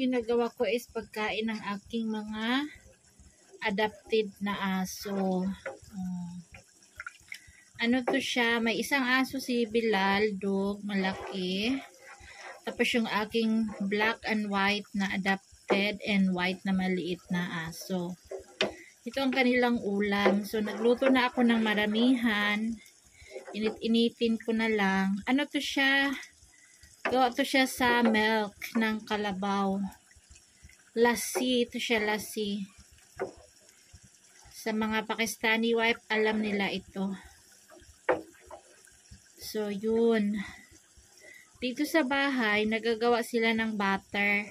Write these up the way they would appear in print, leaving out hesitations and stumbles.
ginagawa ko is pagkain ng aking mga adopted na aso. Ano to siya? May isang aso si Bilal, dog, malaki. Tapos yung aking black and white na adopted and white na maliit na aso. Ito ang kanilang ulam. So, nagluto na ako ng maramihan. Init-initin ko na lang. Ano to siya? Gawa to siya sa milk ng kalabaw. Lassi. Ito siya, lassi. Sa mga Pakistani wife, alam nila ito. So, yun. Dito sa bahay, nagagawa sila ng butter.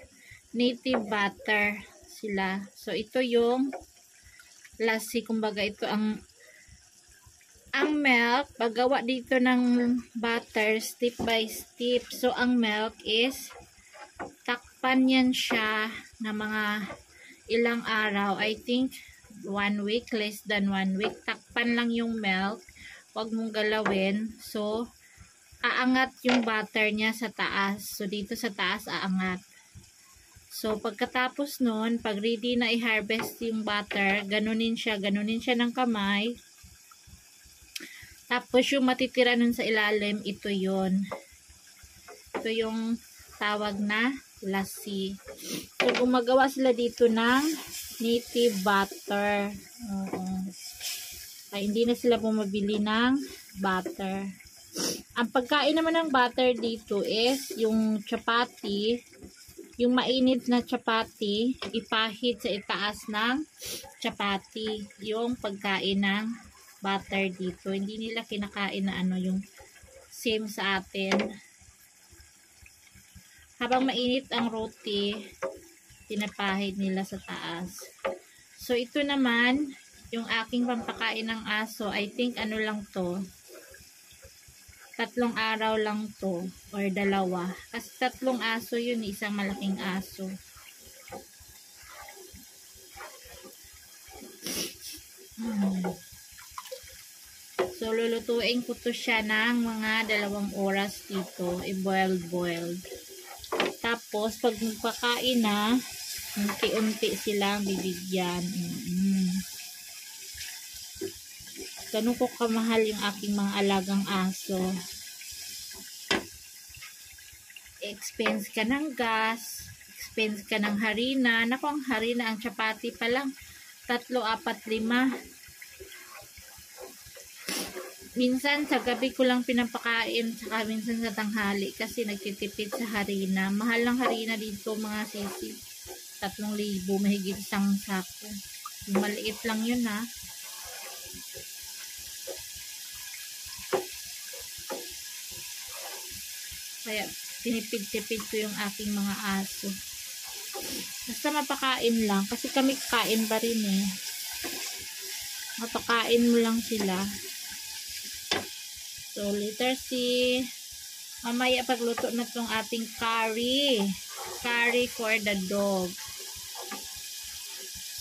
Native butter sila. So, ito yung lassi. Kumbaga, ito ang milk. Paggawa dito ng butter, step by step. So, ang milk is takpan yan siya na mga ilang araw. I think 1 week, less than 1 week. Takpan lang yung milk. Huwag mong galawin. So, aangat yung butter niya sa taas. So, dito sa taas, aangat. So, pagkatapos nun, pag ready na i-harvest yung butter, ganunin siya ng kamay. Tapos, yung matitira nun sa ilalim, ito yun. Ito yung tawag na lassi. So, gumagawa sila dito ng native butter. Ay, hindi na sila bumabili ng butter. Ang pagkain naman ng butter dito is yung chapati, yung mainit na chapati, ipahid sa itaas ng chapati. Yung pagkain ng butter dito. Hindi nila kinakain na ano yung same sa atin. Habang mainit ang roti, pinapahid nila sa taas. So, ito naman, yung aking pampakain ng aso, I think ano lang to, 3 araw lang to, or 2. Kasi 3 aso yun, isang malaking aso. So, lulutuin ko to siya ng mga 2 oras dito, i-boiled. Tapos, pag magpakain na, unti-unti silang bibigyan. Ganun ko kamahal yung aking mga alagang aso. Expense ka ng gas, expense ka ng harina. Naku, ang harina, ang chapati pa lang 3, 4, 5. Minsan sa gabi ko lang pinapakain, saka minsan sa tanghali kasi nagtitipid sa harina. Mahal ng harina dito mga sisi. 3,000, mahigit isang sako. Maliit lang yun ha. Kaya tinipid-tipid ko yung aking mga aso. Basta mapakain lang. Kasi kami kain pa rin eh. Mapakain mo lang sila. So, letter C. Mamaya pagluto na itong ating curry. Curry for the dog.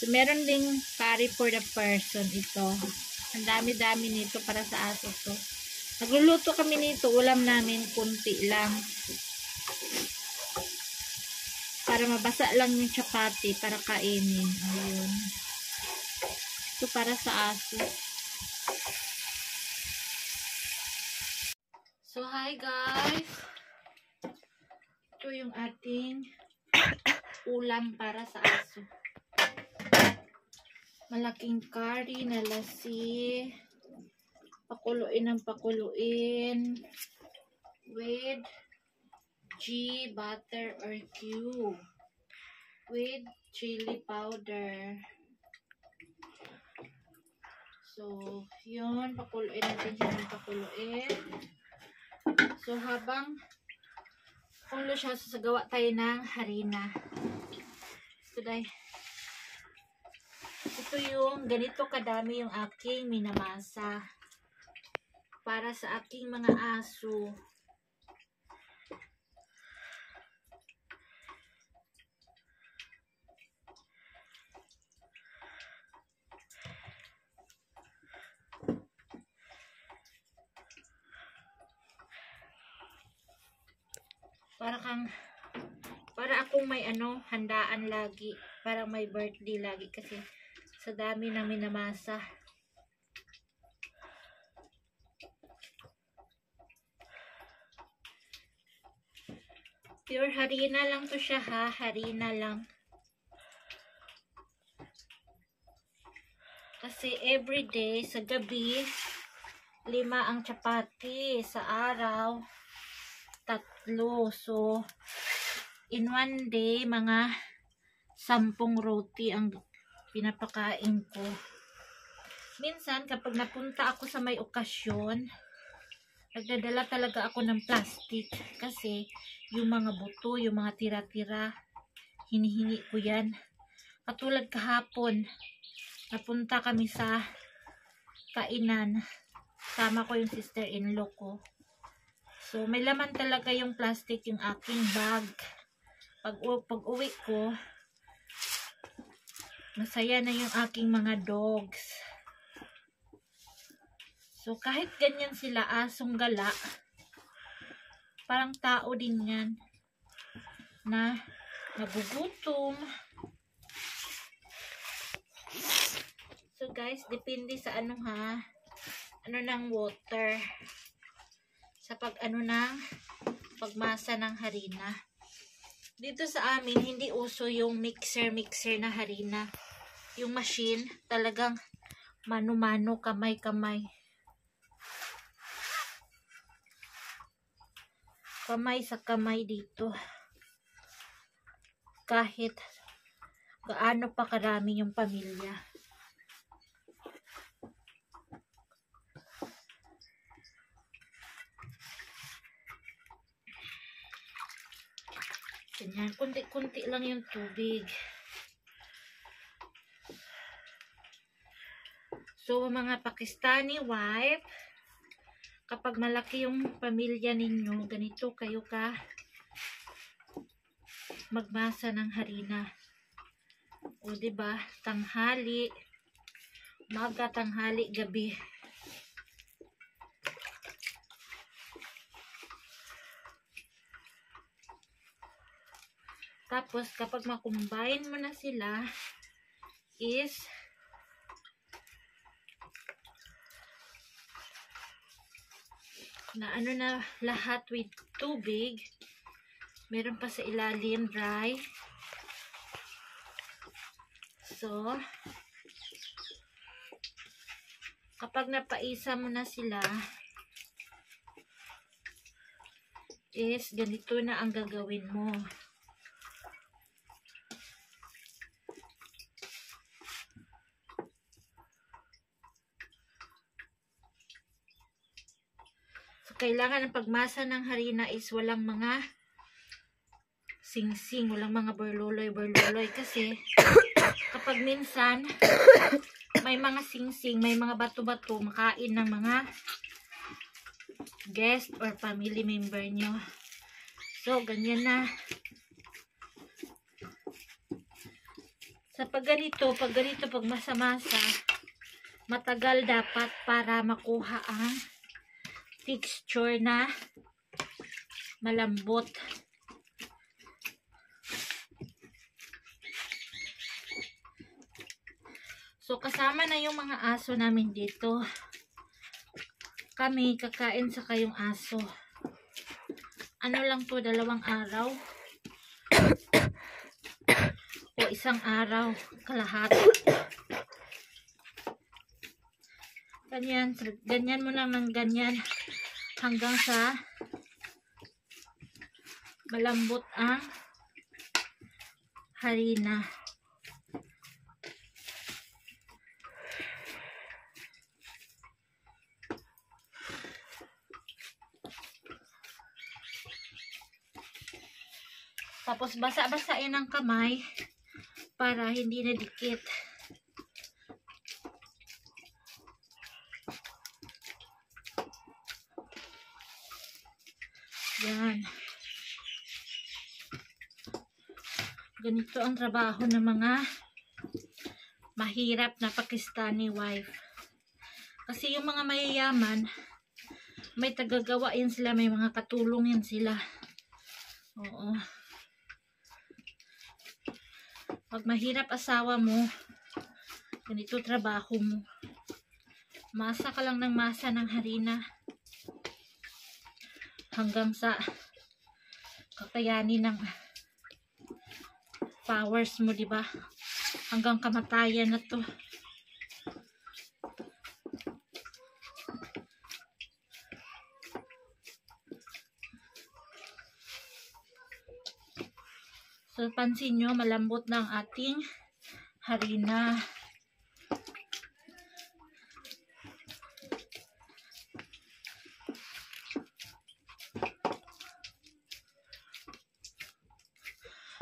So, meron ding curry for the person ito. Ang dami-dami nito para sa aso to. Nagluluto kami nito. Ulam namin kunti lang. Para mabasa lang yung chapati para kainin. Ayun. Ito para sa aso. So, hi guys. Ito yung ating ulam para sa aso. Malaking curry na lassi. Pakuluin ng pakuluin. With G, butter or cube. With chili powder. So, yun. Pakuluin natin siya ng pakuluin. So, habang kumulo siya, sasagawa tayo ng harina. Ito yung ganito kadami yung aking minamasa para sa aking mga aso. Para akong may handaan lagi. Parang may birthday lagi kasi sa dami ng minamasa. Pure harina lang to siya ha. Harina lang. Kasi everyday sa gabi 5 ang chapati. Sa araw 3. So in one day mga 10 roti ang pinapakain ko. Minsan kapag napunta ako sa may okasyon, nagdadala talaga ako ng plastic kasi yung mga buto, yung mga tira-tira, hinihingi ko yan. Katulad kahapon, napunta kami sa kainan. Sama ko yung sister-in-law ko. So, may laman talaga yung plastic yung aking bag. Pag uwi ko, masaya na yung aking mga dogs. So, kahit ganyan sila, asong gala, parang tao din yan na nagugutom. So, guys, depende sa ng water. Sa pagmasa ng harina. Dito sa amin, hindi uso yung mixer na harina. Yung machine, talagang mano-mano, kamay-kamay. Kamay sa kamay dito. Kahit gaano pa karami yung pamilya. Ganyan, kunti-kunti lang yung tubig. So, mga Pakistani wife, kapag malaki yung pamilya ninyo, ganito kayo ka magmasa ng harina. O, diba? Tanghali, umaga, tanghali, gabi. Tapos, kapag makombine mo na sila, is na na lahat with tubig. Meron pa sa ilalim dry. So, kapag napaisa mo na sila, is ganito na ang gagawin mo. Kailangan ng pagmasa ng harina is walang mga sing-sing, walang mga berluloy kasi kapag minsan may mga sing-sing, may mga bato-bato, makain ng mga guest or family member nyo. So, ganyan na. Sa pag ganito, pag masa-masa, matagal dapat para makuha ang texture na malambot. So, kasama na yung mga aso namin dito. Kami kakain sa kayong aso. Ano lang to, 2 araw o 1 araw kalahati. Ganyan mo lang ng ganyan hanggang sa malambot ang harina. Tapos basa-basain ang kamay para hindi na dikit. Yan. Ganito ang trabaho ng mga mahirap na Pakistani wife. Kasi yung mga mayayaman, may tagagawa yan sila, may mga katulong yan sila. Oo. Pag mahirap asawa mo, ganito trabaho mo. Masa ka lang ng masa ng harina hanggang sa kakayanin ng powers mo, di ba? Hanggang kamatayan na to. So, pansin nyo, malambot na ang ating harina.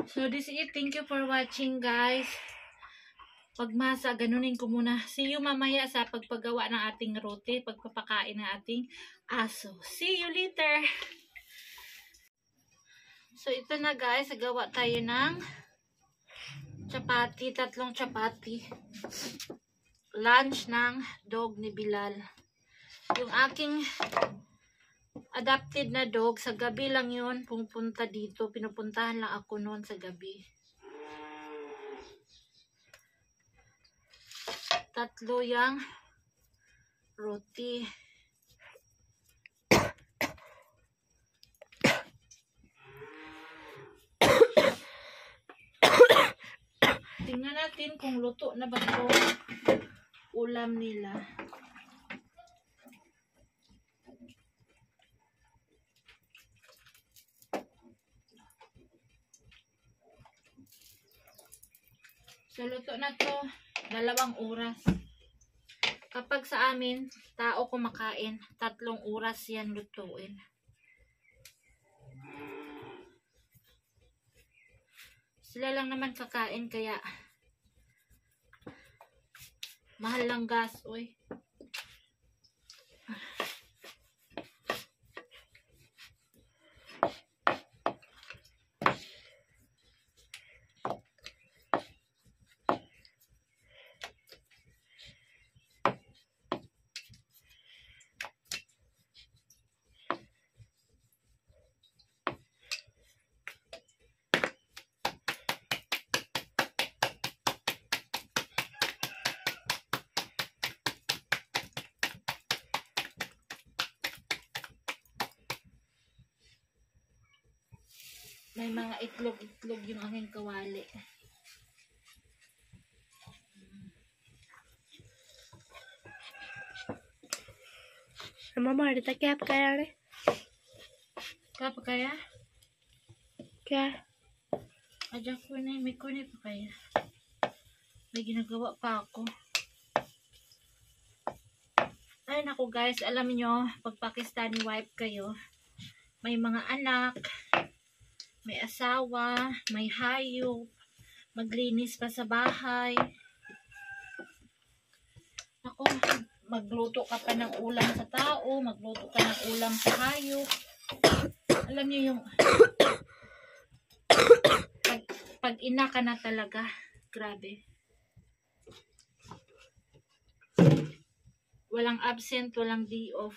So, this is it. Thank you for watching, guys. Pagmasa, ganunin ko muna. See you mamaya sa pagpagawa ng ating roti, pagpapakain ng ating aso. See you later! So, ito na guys, gawa tayo ng chapati, 3 chapati. Lunch ng dog ni Bilal. Yung aking adopted na dog, sa gabi lang yun, pumunta dito. Pinupuntahan lang ako noon sa gabi. 3 yang roti. Tingnan natin kung luto na ba ito ulam nila. So, luto na to 2 oras. Kapag sa amin, tao kumakain, 3 oras yan lutuin. Sila lang naman kakain, kaya mahal lang gas, uy. May mga itlog-itlog yung aking kawali. Mama, kita क्या पकाया रे? Kaya pa kaya? क्या? Adya ko na, may ko na pa kaya. May ginagawa pa ako. Ay naku guys, alam nyo, pag Pakistani wife kayo, may mga anak, may asawa, may hayop, maglinis pa sa bahay. Ako, magluto ka pa ng ulam sa tao, magluto ka ng ulam sa hayop. Alam niyo yung pag ina ka na talaga, grabe. Walang absent, walang day off.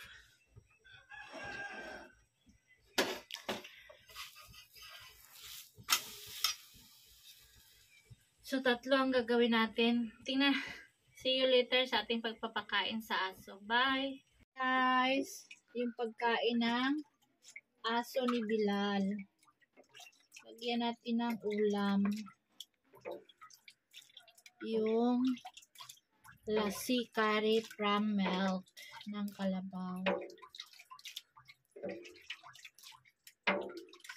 So, 3 ang gagawin natin. Tingnan. See you later sa ating pagpapakain sa aso. Bye! Guys, yung pagkain ng aso ni Bilal. Lagyan natin ng ulam. Yung lassi curry from milk ng kalabaw.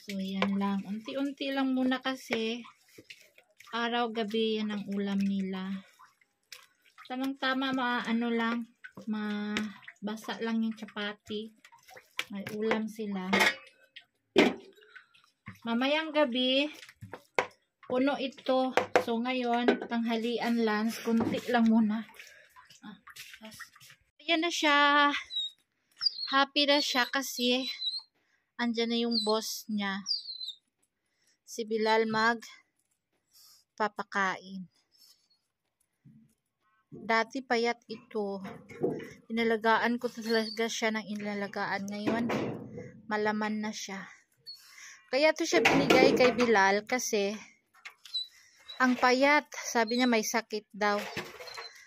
So, yan lang. Unti-unti lang muna kasi araw-gabi yan ang ulam nila. Tamang-tama, ano lang, mabasa lang yung chapati. May ulam sila. Mamayang gabi, puno ito. So, ngayon, tanghalian lunch, kunti lang muna. Ayan na siya. Happy na siya kasi andyan na yung boss niya. Si Bilal papakain. Dati payat ito. Inalagaan ko talaga siya ng inalagaan. Ngayon, malaman na siya. Kaya to siya binigay kay Bilal kasi Ang payat, sabi niya may sakit daw.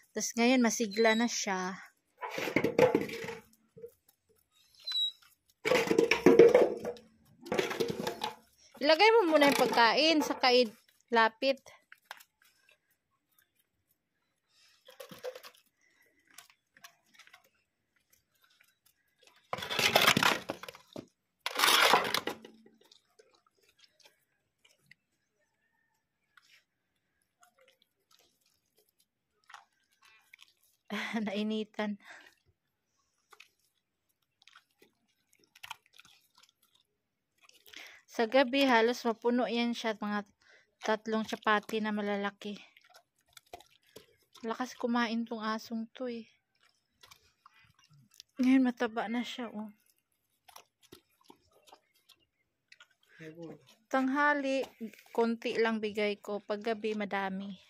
Tapos ngayon masigla na siya. Ilagay mo muna yung pagkain sa lapit. Nainitan. Sa gabi, halos mapuno yan siya. Mga 3 chapati na malalaki. Lakas kumain tong asong to eh. Ngayon mataba na siya oh. Tanghali, konti lang bigay ko. Pag gabi, madami.